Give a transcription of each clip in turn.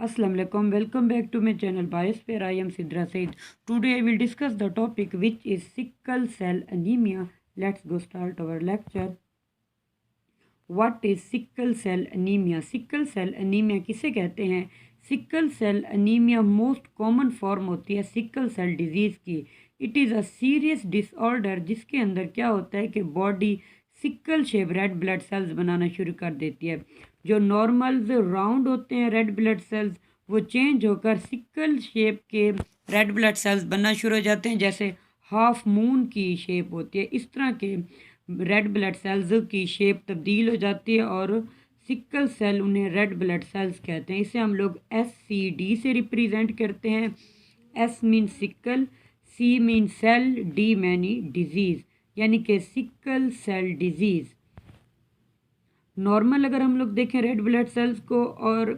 Assalamu alaikum. Welcome back to my channel Biosphere. I am Sidra Said. Today I will discuss the topic which is sickle cell anemia. Let's go start our lecture. What is sickle cell anemia? Sickle cell anemia किसे कहते हैं? Sickle cell anaemia most common form होती है sickle cell disease की. It is a serious disorder जिसके अंदर क्या होता है कि body sickle shape red blood cells बनाना शुरू कर देती है. जो नॉर्मल राउंड होते हैं रेड ब्लड सेल्स वो चेंज होकर सिकल शेप के रेड ब्लड सेल्स बनना शुरू हो जाते हैं. जैसे हाफ मून की शेप होती है इस तरह के रेड ब्लड सेल्स की शेप तब्दील हो जाती है और सिकल सेल उन्हें रेड ब्लड सेल्स कहते हैं. इसे हम लोग SCD से रिप्रेजेंट करते हैं. S mean sickle, C mean cell, D many diseases, यानी कि सिकल सेल डिजीज़. नॉर्मल अगर हम लोग देखें रेड ब्लड सेल्स को और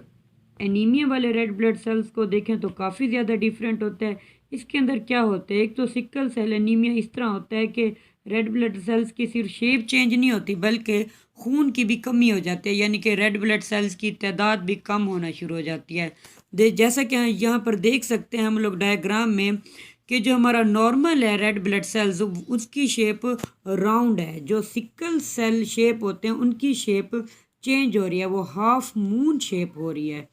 एनीमिया वाले रेड ब्लड सेल्स को देखें तो काफ़ी ज़्यादा डिफरेंट होता है. इसके अंदर क्या होता है, एक तो सिकल सेल एनीमिया इस तरह होता है कि रेड ब्लड सेल्स की सिर्फ शेप चेंज नहीं होती बल्कि खून की भी कमी हो जाती है, यानी कि रेड ब्लड सेल्स की तादाद भी कम होना शुरू हो जाती है. जैसा कि यहाँ पर देख सकते हैं हम लोग डायग्राम में कि जो हमारा नॉर्मल है रेड ब्लड सेल्स उसकी शेप राउंड है. जो सिकल सेल शेप होते हैं उनकी शेप चेंज हो रही है, वो हाफ मून शेप हो रही है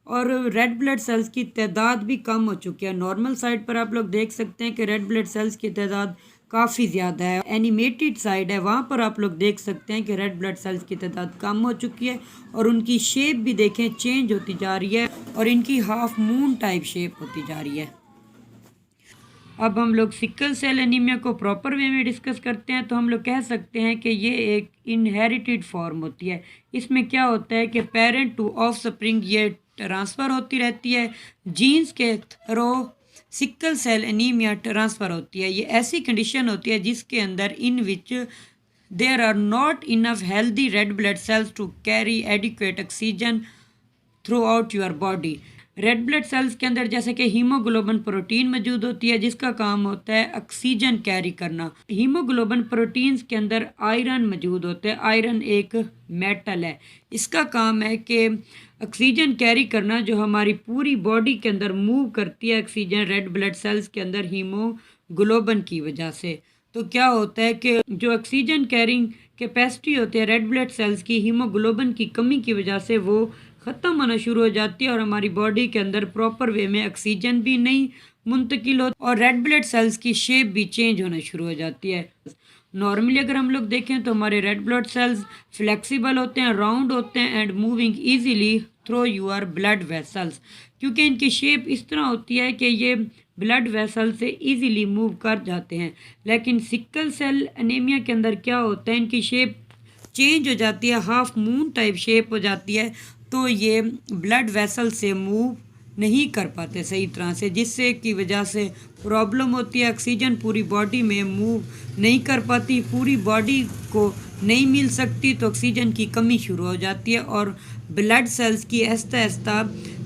और रेड ब्लड सेल्स की तादाद भी कम हो चुकी है. नॉर्मल साइड पर आप लोग देख सकते हैं कि रेड ब्लड सेल्स की तादाद काफ़ी ज़्यादा है. एनिमेटेड साइड है वहाँ पर आप लोग देख सकते हैं कि रेड ब्लड सेल्स की तादाद कम हो चुकी है और उनकी शेप भी देखें चेंज होती जा रही है और इनकी हाफ मून टाइप शेप होती जा रही है. अब हम लोग सिकल सेल एनीमिया को प्रॉपर वे में डिस्कस करते हैं तो हम लोग कह सकते हैं कि ये एक इनहेरिटेड फॉर्म होती है. इसमें क्या होता है कि पेरेंट टू ऑफस्प्रिंग ये ट्रांसफ़र होती रहती है, जीन्स के through sickle cell anaemia transfer होती है. ये ऐसी कंडीशन होती है जिसके अंदर in which there are not enough healthy red blood cells to carry adequate oxygen throughout your body. Red blood cells के अंदर जैसे कि हीमोग्लोबिन प्रोटीन मौजूद होती है जिसका काम होता है ऑक्सीजन कैरी करना. हीमोग्लोबिन प्रोटीन्स के अंदर आयरन मौजूद होता है. आयरन एक मेटल है, इसका काम है कि ऑक्सीजन कैरी करना जो हमारी पूरी बॉडी के अंदर मूव करती है ऑक्सीजन रेड ब्लड सेल्स के अंदर हीमोग्लोबिन की वजह से. तो क्या होता है कि जो ऑक्सीजन कैरिंग कैपेसिटी होती है रेड ब्लड सेल्स की हीमोग्लोबिन की कमी की वजह से वो ख़त्म होना शुरू हो जाती है और हमारी बॉडी के अंदर प्रॉपर वे में ऑक्सीजन भी नहीं मुंतकिल होती और रेड ब्लड सेल्स की शेप भी चेंज होना शुरू हो जाती है. नॉर्मली अगर हम लोग देखें तो हमारे रेड ब्लड सेल्स फ्लेक्सिबल होते हैं, राउंड होते हैं and moving easily through your blood vessels, क्योंकि इनकी शेप इस तरह होती है कि ये ब्लड वेसल से इजीली मूव कर जाते हैं. लेकिन सिकल सेल एनीमिया के अंदर क्या होता है, इनकी शेप चेंज हो जाती है, हाफ मून टाइप शेप हो जाती है, तो ये ब्लड वेसल से मूव नहीं कर पाते सही तरह से, जिससे की वजह से प्रॉब्लम होती है. ऑक्सीजन पूरी बॉडी में मूव नहीं कर पाती, पूरी बॉडी को नहीं मिल सकती तो ऑक्सीजन की कमी शुरू हो जाती है और ब्लड सेल्स की आहिस्ता आहिस्ता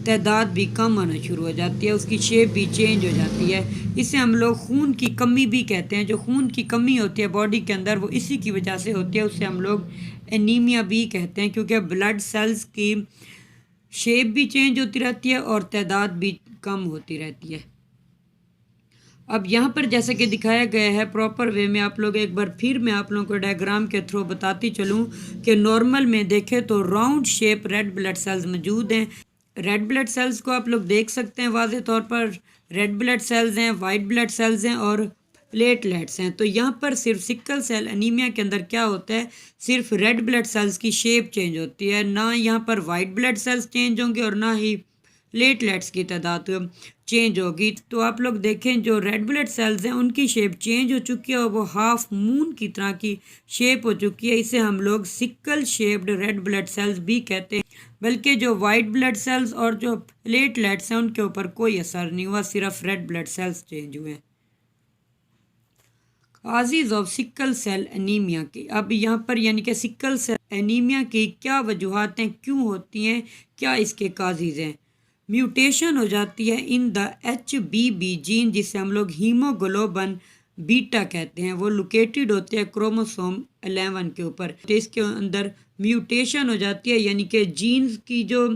तादाद भी कम होना शुरू हो जाती है, उसकी शेप भी चेंज हो जाती है. इसे हम लोग खून की कमी भी कहते हैं. जो खून की कमी होती है बॉडी के अंदर वो इसी की वजह से होती है, उससे हम लोग एनीमिया भी कहते हैं, क्योंकि ब्लड सेल्स की शेप भी चेंज होती रहती है और तादाद भी कम होती रहती है. अब यहाँ पर जैसे कि दिखाया गया है प्रॉपर वे में आप लोग एक बार फिर मैं आप लोगों को डायग्राम के थ्रू बताती चलूँ कि नॉर्मल में देखें तो round shape red blood sales मौजूद हैं. रेड ब्लड सेल्स को आप लोग देख सकते हैं वाज़े तौर पर. रेड ब्लड सेल्स हैं, वाइट ब्लड सेल्स हैं और प्लेटलेट्स हैं. तो यहाँ पर सिर्फ सिकल सेल एनीमिया के अंदर क्या होता है, सिर्फ रेड ब्लड सेल्स की शेप चेंज होती है, ना यहाँ पर वाइट ब्लड सेल्स चेंज होंगे और ना ही प्लेटलेट्स की तादाद चेंज होगी. तो आप लोग देखें जो रेड ब्लड सेल्स हैं उनकी शेप चेंज हो चुकी है और वो हाफ मून की तरह की शेप हो चुकी है. इसे हम लोग sickle shaped red blood sales भी कहते हैं. बल्कि जो वाइट ब्लड सेल्स और जो प्लेटलेट्स हैं उनके ऊपर कोई असर नहीं हुआ, सिर्फ रेड ब्लड सेल्स चेंज हुए. Causes of sickle cell anaemia की. अब यहाँ पर यानी कि सिकल सेल एनीमिया की क्या वजूहातें क्यों होती हैं, क्या इसके काजेज हैं. म्यूटेशन हो जाती है इन द HBB जीन जिसे हम लोग हीमोग्लोबिन बीटा कहते हैं. वो लोकेटेड होते हैं क्रोमोसोम 11 के ऊपर. तो इसके अंदर म्यूटेशन हो जाती है यानी कि जीन्स की जो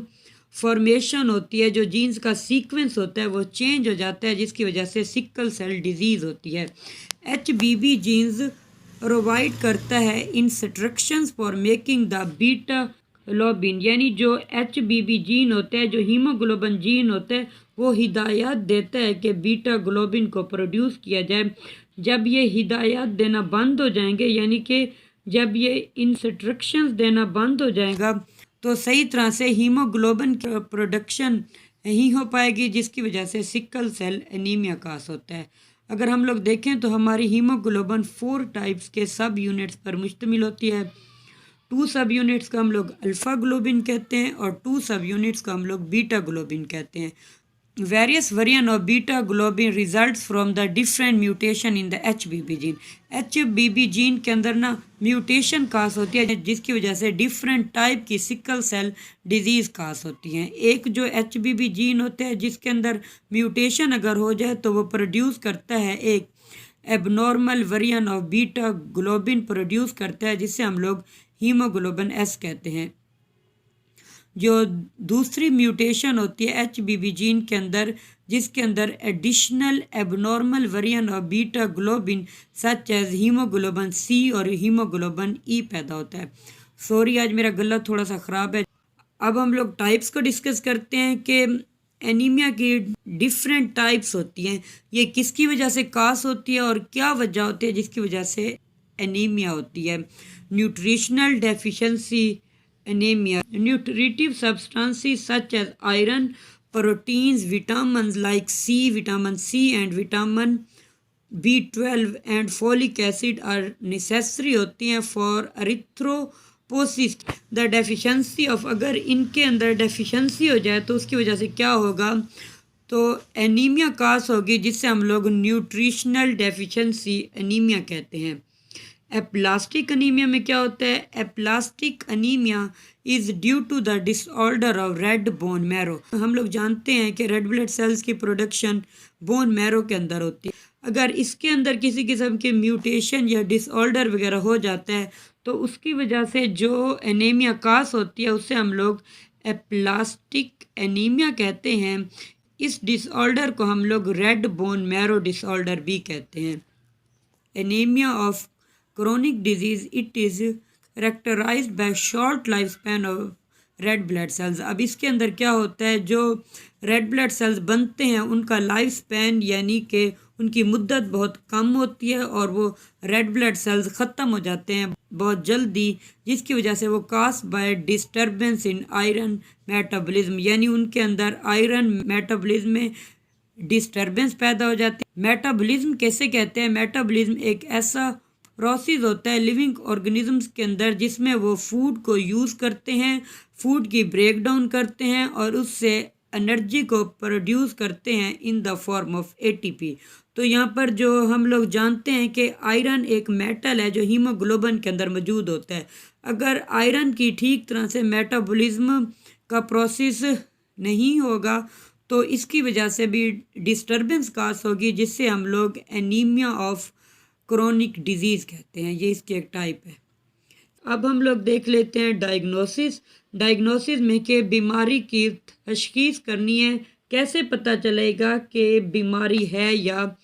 फॉर्मेशन होती है, जो जीन्स का सीक्वेंस होता है वो चेंज हो जाता है, जिसकी वजह से सिकल सेल डिजीज़ होती है। HBB जीन्स प्रोवाइड करता है instructions for making the beta globin, यानी जो HBB जीन होता है, जो हीमोग्लोबिन जीन होता है, वो हिदायत देता है कि बीटा ग्लोबिन को प्रोड्यूस किया जाए। जब ये हिदायत देना बंद हो जाएंगे, यानी कि जब ये इंस्ट्रक्शंस देना बंद हो जाएगा, तो सही तरह से हीमोग्लोबिन की प्रोडक्शन नहीं हो पाएगी, जिसकी वजह से सिकल सेल एनीमिया कास होता है। अगर हम लोग देखें तो हमारी हीमोग्लोबिन 4 टाइप्स के सब यूनिट्स पर मुश्तमिल होती है। 2 सब यूनिट्स को हम लोग अल्फ़ा ग्लोबिन कहते हैं और 2 सब यूनिट्स को हम लोग बीटा ग्लोबिन कहते हैं। Various variant of beta globin results from the different mutation in the HBB gene. HBB gene के अंदर ना म्यूटेशन कास होती है, जिसकी वजह से डिफरेंट टाइप की सिकल सेल डिजीज़ कास होती हैं। एक जो HBB जीन होता है, जिसके अंदर म्यूटेशन अगर हो जाए तो वो प्रोड्यूस करता है एक abnormal variant of beta globin produce करता है, जिससे हम लोग हीमोग्लोबिन S कहते हैं। जो दूसरी म्यूटेशन होती है HBB जीन के अंदर, जिसके अंदर additional abnormal variant of beta globin such as haemoglobin C और हीमोग्लोबिन E पैदा होता है। सॉरी, आज मेरा गला थोड़ा सा ख़राब है। अब हम लोग टाइप्स को डिस्कस करते हैं कि एनीमिया की डिफरेंट टाइप्स होती हैं, ये किसकी वजह से कास होती है और क्या वजह होती है जिसकी वजह से एनीमिया होती है। Nutritional deficiency anemia, nutritive substances such as iron, proteins, vitamins like vitamin C and vitamin B12 and folic acid are necessary होती हैं for erythropoiesis। the deficiency of, अगर इनके अंदर डेफिशिएंसी हो जाए तो उसकी वजह से क्या होगा, तो एनीमिया कास होगी, जिससे हम लोग न्यूट्रिशनल डेफिशिएंसी एनीमिया कहते हैं। एप्लास्टिक अनीमिया में क्या होता है, aplastic anaemia is due to the disorder of red bone marrow. हम लोग जानते हैं कि रेड ब्लड सेल्स की प्रोडक्शन बोन मैरो के अंदर होती है। अगर इसके अंदर किसी किस्म के म्यूटेशन या डिसऑर्डर वगैरह हो जाता है तो उसकी वजह से जो एनीमिया कास होती है उसे हम लोग एप्लास्टिक एनीमिया कहते हैं। इस डिसऑर्डर को हम लोग रेड बोन मैरो डिसऑर्डर भी कहते हैं। Anaemia of chronic disease, it is characterized by short lifespan of red blood cells। अब इसके अंदर क्या होता है, जो रेड ब्लड सेल्स बनते हैं उनका लाइफ स्पैन यानी कि उनकी मुद्दत बहुत कम होती है और वो रेड ब्लड सेल्स ख़त्म हो जाते हैं बहुत जल्दी, जिसकी वजह से वो cause by disturbance in iron metabolism, यानी उनके अंदर आयरन मेटाबॉलिज्म में डिस्टर्बेंस पैदा हो जाती है। मेटाबॉलिज्म कैसे कहते हैं, मेटाबॉलिज्म एक ऐसा प्रोसेस होता है लिविंग ऑर्गेनिजम्स के अंदर जिसमें वो फूड को यूज़ करते हैं, फूड की ब्रेक डाउन करते हैं और उससे एनर्जी को प्रोड्यूस करते हैं in the form of ATP। तो यहाँ पर जो हम लोग जानते हैं कि आयरन एक मेटल है जो हीमोग्लोबिन के अंदर मौजूद होता है। अगर आयरन की ठीक तरह से मेटाबॉलिज्म का प्रोसेस नहीं होगा तो इसकी वजह से भी डिस्टर्बेंस कास होगी, जिससे हम लोग एनीमिया ऑफ क्रोनिक डिजीज़ कहते हैं। ये इसकी एक टाइप है। अब हम लोग देख लेते हैं डायग्नोसिस में कि बीमारी की तशखीस करनी है, कैसे पता चलेगा कि बीमारी है या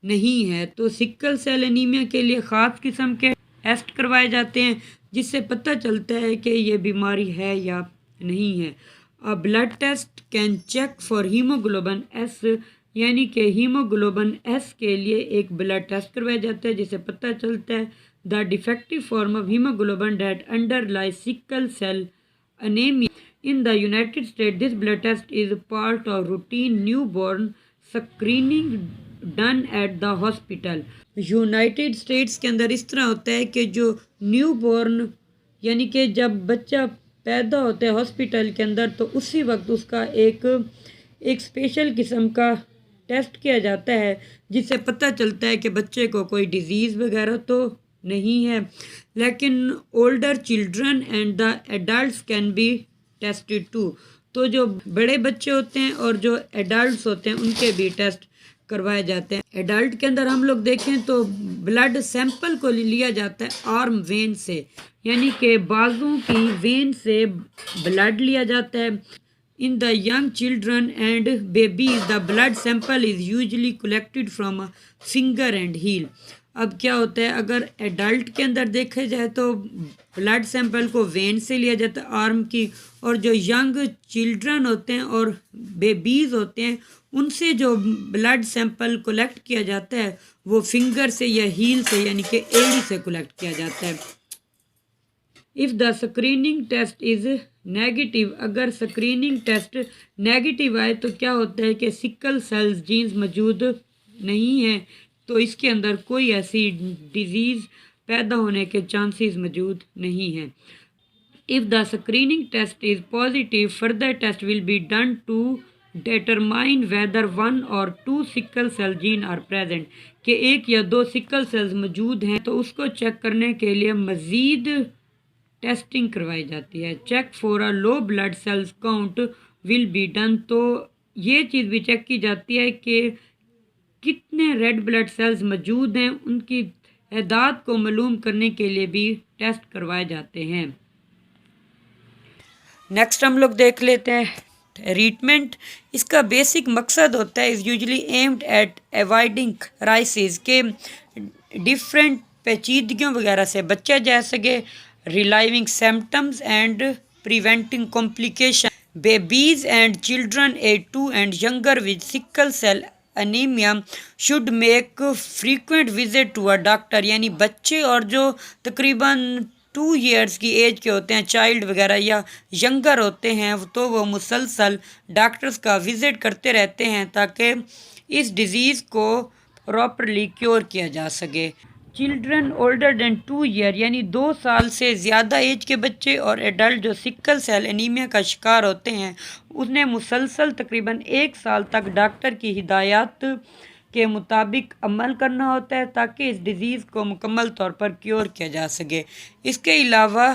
नहीं है। तो सिकल सेल एनीमिया के लिए ख़ास किस्म के टेस्ट करवाए जाते हैं जिससे पता चलता है कि ये बीमारी है या नहीं है। A blood test can check for haemoglobin S, यानी कि हीमोग्लोबिन S के लिए एक ब्लड टेस्ट करवाया जाता है जिससे पता चलता है the defective form of haemoglobin that underlies sickle cell anaemia. In the United State this blood test is part of routine newborn screening done at the hospital. United States के अंदर इस तरह होता है कि जो न्यूबॉर्न यानी कि जब बच्चा पैदा होता है हॉस्पिटल के अंदर, तो उसी वक्त उसका एक स्पेशल किस्म का टेस्ट किया जाता है जिससे पता चलता है कि बच्चे को कोई डिज़ीज़ वगैरह तो नहीं है। लेकिन older children and the adults can be tested too. तो जो बड़े बच्चे होते हैं और जो एडल्ट्स होते हैं उनके भी टेस्ट करवाए जाते हैं। एडल्ट के अंदर हम लोग देखें तो ब्लड सैंपल को लिया जाता है आर्म वेन से, यानी कि बाजू की वेन से ब्लड लिया जाता है। In the young children and babies, the blood sample is usually collected from a finger and heel. अब क्या होता है, अगर एडल्ट के अंदर देखा जाए तो ब्लड सैंपल को वेन से लिया जाता है, आर्म की, और जो यंग चिल्ड्रन होते हैं और बेबीज़ होते हैं उनसे जो ब्लड सैंपल कलेक्ट किया जाता है वो फिंगर से या हील से यानी कि एड़ी से कलेक्ट किया जाता है। If the screening test is negative, अगर स्क्रीनिंग टेस्ट नेगेटिव आए तो क्या होता है कि सिकल सेल्स जीन्स मौजूद नहीं है, तो इसके अंदर कोई ऐसी डिजीज़ पैदा होने के चांसेस मौजूद नहीं हैं। If the screening test is positive, further test will be done to determine whether one or two sickle cell gene are present, कि एक या दो सिकल सेल्स मौजूद हैं तो उसको चेक करने के लिए मज़ीद टेस्टिंग करवाई जाती है। Check for a low blood cells count will be done, तो ये चीज़ भी चेक की जाती है कि कितने रेड ब्लड सेल्स मौजूद हैं, उनकी तादाद को मालूम करने के लिए भी टेस्ट करवाए जाते हैं। नेक्स्ट हम लोग देख लेते हैं ट्रीटमेंट। इसका बेसिक मकसद होता है is usually aimed at avoiding crisis, के डिफरेंट पेचीदगियों वगैरह से बचा जा सके, relieving symptoms and preventing complication. Babies and children age 2 and younger with sickle cell anaemia should make frequent visit to a doctor, यानी बच्चे और जो तकरीबन 2 ईयर्स की एज के होते हैं, चाइल्ड वगैरह या यंगर होते हैं, तो वो मुसलसल डॉक्टर्स का विज़िट करते रहते हैं ताकि इस डिज़ीज़ को प्रॉपरली क्योर किया जा सके। चिल्ड्रन ओल्डर देन 2 ईयर, यानी 2 साल से ज़्यादा एज के बच्चे और एडल्ट जो सिकल सेल एनीमिया का शिकार होते हैं उन्हें मुसलसल तकरीबन 1 साल तक डॉक्टर की हिदायत के मुताबिक अमल करना होता है ताकि इस डिज़ीज़ को मुकम्मल तौर पर क्योर किया जा सके। इसके अलावा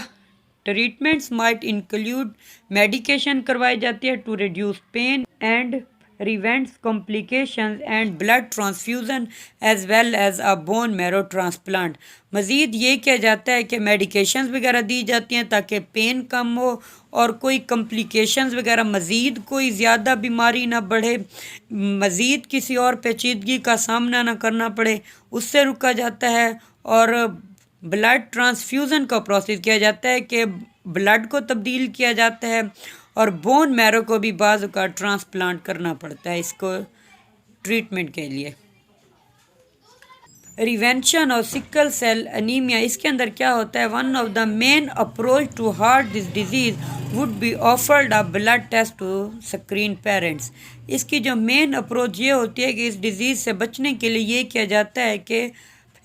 ट्रीटमेंट्स माइट इंक्लूड मेडिकेशन करवाई जाती है to reduce pain and prevents complications and blood transfusion as well as a bone marrow transplant। मज़ीद ये किया जाता है कि मेडिकेशंस वगैरह दी जाती हैं ताकि पेन कम हो और कोई कम्प्लिकेशंस वगैरह मज़ीद कोई ज़्यादा बीमारी ना बढ़े, मज़ीद किसी और पेचीदगी का सामना ना करना पड़े, उससे रुका जाता है। और ब्लड ट्रांसफ्यूज़न का प्रोसेस किया जाता है कि ब्लड को तब्दील किया जाता है, और बोन मैरो को भी बाज़ का ट्रांसप्लांट करना पड़ता है इसको ट्रीटमेंट के लिए। Prevention of sickle cell anaemia, इसके अंदर क्या होता है, one of the main approach to heart this disease would be offered a blood test to screen parents. इसकी जो मेन अप्रोच ये होती है कि इस डिज़ीज़ से बचने के लिए ये किया जाता है कि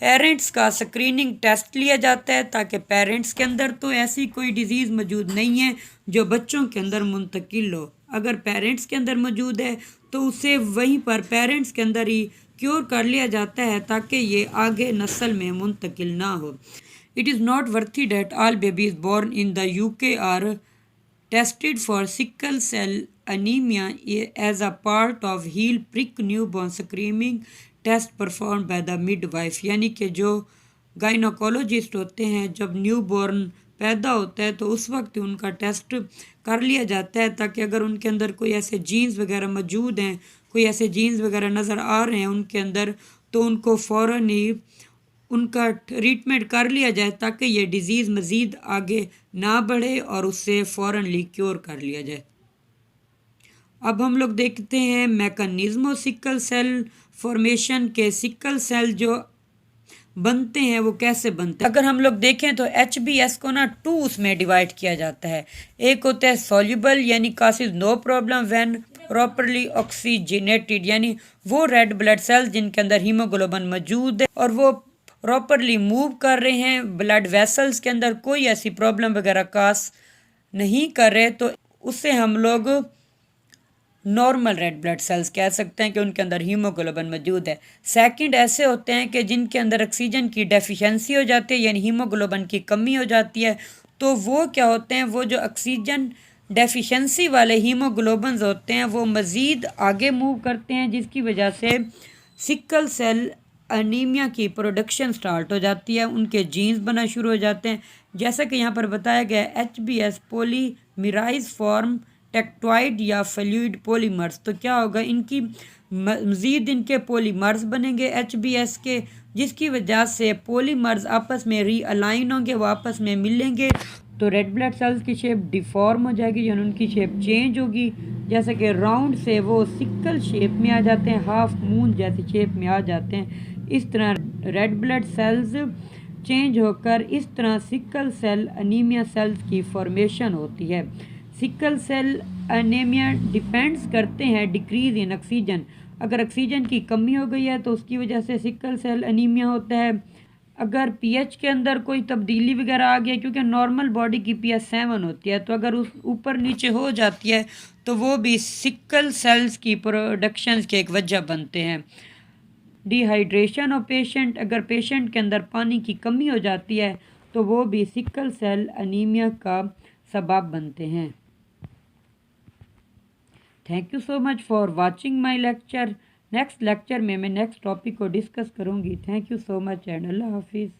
पेरेंट्स का स्क्रीनिंग टेस्ट लिया जाता है ताकि पेरेंट्स के अंदर तो ऐसी कोई डिज़ीज़ मौजूद नहीं है जो बच्चों के अंदर मुंतकिल हो। अगर पेरेंट्स के अंदर मौजूद है तो उसे वहीं पर पेरेंट्स के अंदर ही क्योर कर लिया जाता है ताकि ये आगे नस्ल में मुंतकिल ना हो। It is not worthy that all babies born in the UK are tested for sickle cell anaemia as a part of heel prick newborn screening test perform by the midwife, यानी कि जो गाइनोकोलॉजिस्ट होते हैं जब newborn पैदा होता है तो उस वक्त उनका टेस्ट कर लिया जाता है ताकि अगर उनके अंदर कोई ऐसे जीन्स वगैरह मौजूद हैं, कोई ऐसे जीन्स वगैरह नज़र आ रहे हैं उनके अंदर, तो उनको फ़ौरन ही उनका ट्रीटमेंट कर लिया जाए ताकि ये डिज़ीज़ मज़ीद आगे ना बढ़े और उससे फ़ौरनली क्योर कर लिया जाए। अब हम लोग देखते हैं mechanism of sickle cell formation के, सिकल सेल जो बनते हैं वो कैसे बनते हैं। अगर हम लोग देखें तो HbS को ना 2 उसमें डिवाइड किया जाता है। एक होता है सॉल्युबल यानी causes no problem when properly oxygenated, यानी वो रेड ब्लड सेल्स जिनके अंदर हीमोग्लोबिन मौजूद है और वो प्रॉपरली मूव कर रहे हैं, ब्लड वेसल्स के अंदर कोई ऐसी प्रॉब्लम वगैरह कास नहीं कर रहे, तो उससे हम लोग नॉर्मल रेड ब्लड सेल्स कह सकते हैं कि उनके अंदर हीमोग्लोबिन मौजूद है। सेकंड ऐसे होते हैं कि जिनके अंदर ऑक्सीजन की डेफिशिएंसी हो जाती है यानी हीमोग्लोबिन की कमी हो जाती है, तो वो क्या होते हैं, वो जो ऑक्सीजन डेफिशिएंसी वाले हीमोग्लोबिन होते हैं वो मज़ीद आगे मूव करते हैं जिसकी वजह से सिकल सेल अनीमिया की प्रोडक्शन स्टार्ट हो जाती है, उनके जीन्स बनना शुरू हो जाते हैं। जैसा कि यहाँ पर बताया गया HbS पॉलीमराइज फॉर्म टेक्टोइड या फ्लूइड पॉलीमर्स। तो क्या होगा, इनकी मज़ीद इनके पॉलीमर्स बनेंगे HBS के, जिसकी वजह से पॉलीमर्स आपस में रीअलाइन होंगे, वो आपस में मिलेंगे, तो रेड ब्लड सेल्स की शेप डिफॉर्म हो जाएगी, यानी उनकी शेप चेंज होगी। जैसे कि राउंड से वो सिक्कल शेप में आ जाते हैं, हाफ मून जैसी शेप में आ जाते हैं। इस तरह रेड ब्लड सेल्स चेंज होकर इस तरह सिकल सेल अनीमिया सेल्स की फॉर्मेशन होती है। सिकल सेल अनीमिया डिपेंड्स करते हैं डिक्रीज इन ऑक्सीजन। अगर ऑक्सीजन की कमी हो गई है तो उसकी वजह से सिकल सेल अनीमिया होता है। अगर पीएच के अंदर कोई तब्दीली वगैरह आ गया, क्योंकि नॉर्मल बॉडी की पीएच 7 होती है, तो अगर उस ऊपर नीचे हो जाती है तो वो भी सिकल सेल्स की प्रोडक्शन की एक वजह बनते हैं। डिहाइड्रेशन ऑफ पेशेंट, अगर पेशेंट के अंदर पानी की कमी हो जाती है तो वो भी सिकल सेल अनीमिया का सबब बनते हैं। Thank you so much for watching my lecture. Next lecture में मैं नेक्स्ट टॉपिक को डिस्कस करूँगी। Thank you so much and अल्लाह हाफिज़।